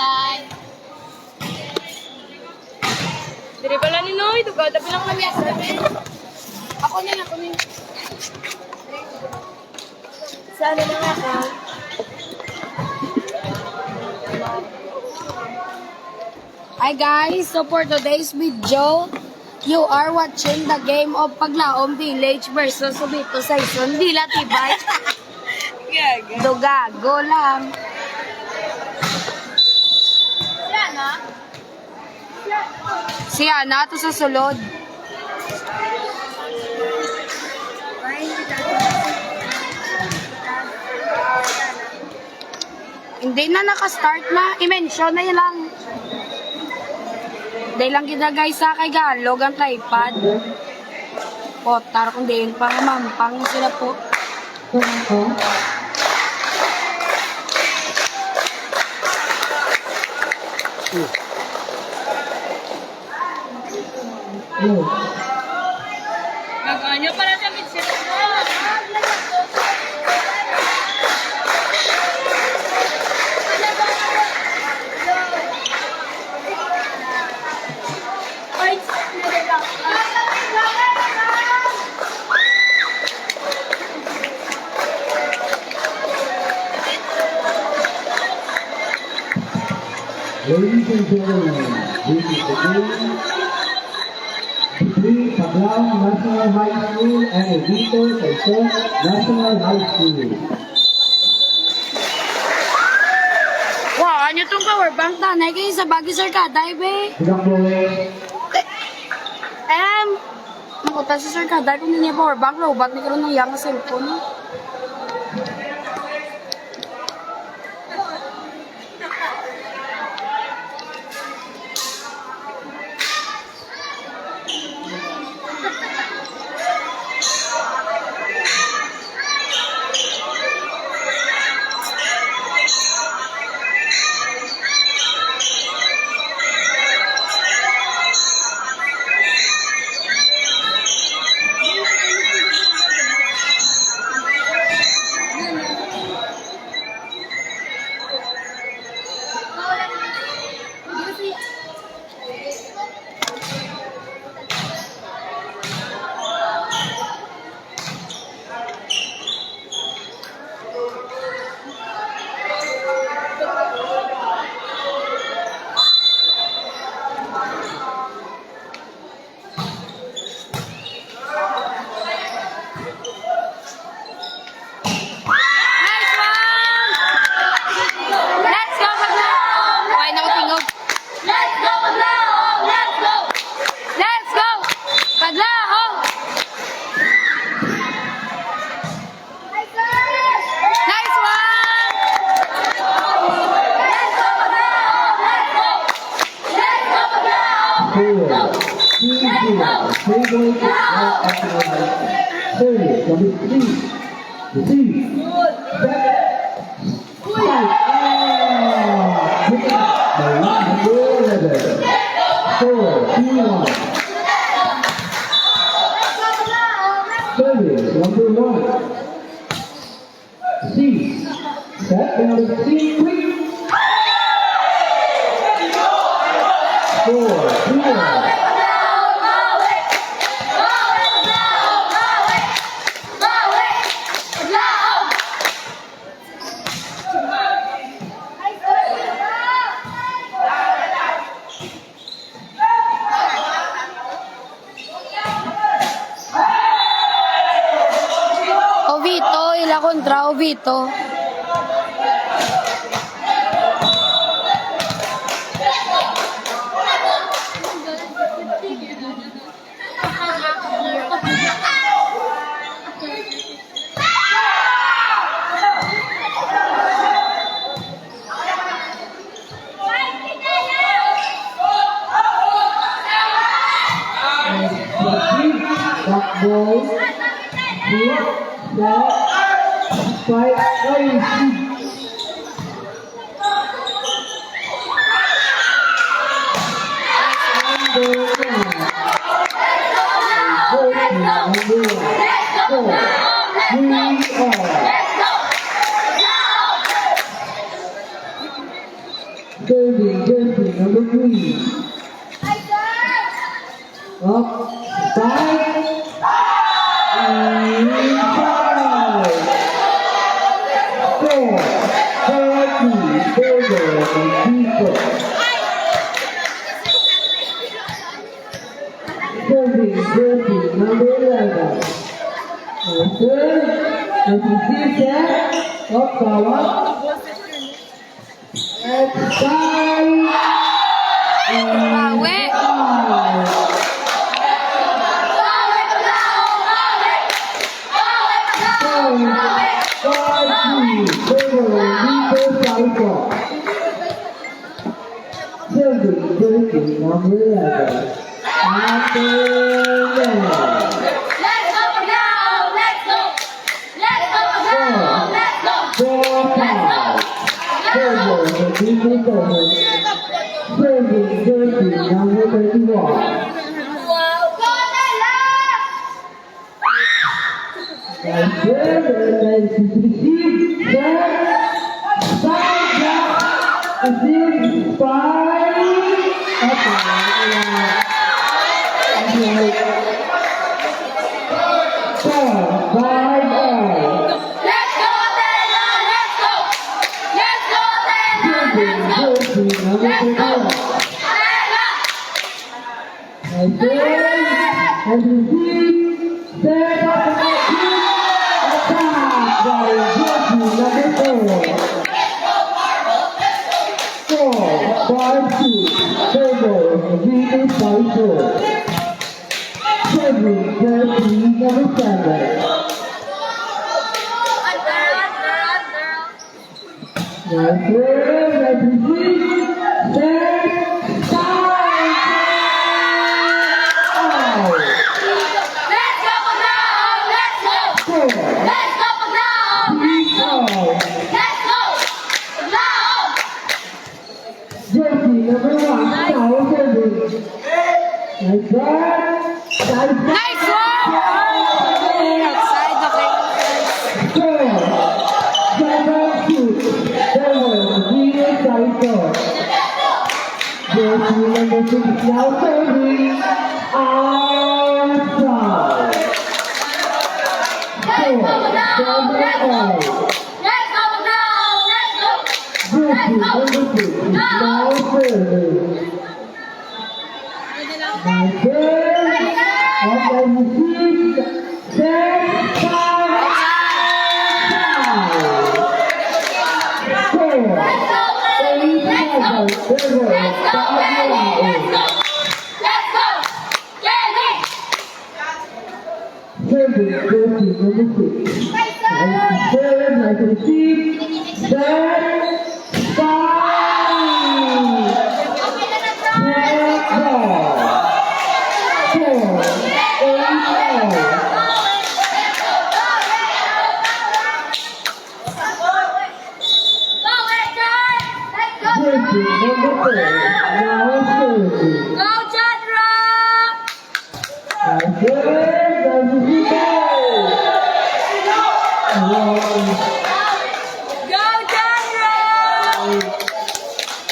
Tay. Dire pala ni Noy, tugada bilang kami asabi. Ako na. Sana na nga ka. Hi guys, so for today's video, you are watching the game of Paglaom Village versus Subito Saison Villa Tibay. Duga, go lang. Si Ana, ito sa sulod. Hindi na nakastart na. I-mention na yun lang. Dahil lang ginagay sa kay Galog ang tripod. O, tara kung diin pa mampang sila po. Nag-anyo para sa midset na. Ladies and gentlemen, this is the game between Paglaom National High School and Subito Saison National High School. Wow, ano itong power bank tanay kayo sa bagi sir Kaday, be? Nakuta si sir Kaday kung hindi niya power bank, robot na karoon ng yang na cellphone. Number 1. C. Set penalty C. Quick. 4. 2. Ovito, ila kontra Ovito. Ball. Fight, Third set. Up, power. And time. Bawi. Number 11. Serving jersey number 31. And then receive set, side drop, receive 5. Nice one! Outside, okay. Now serving outside.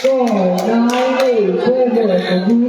Go, 9-8,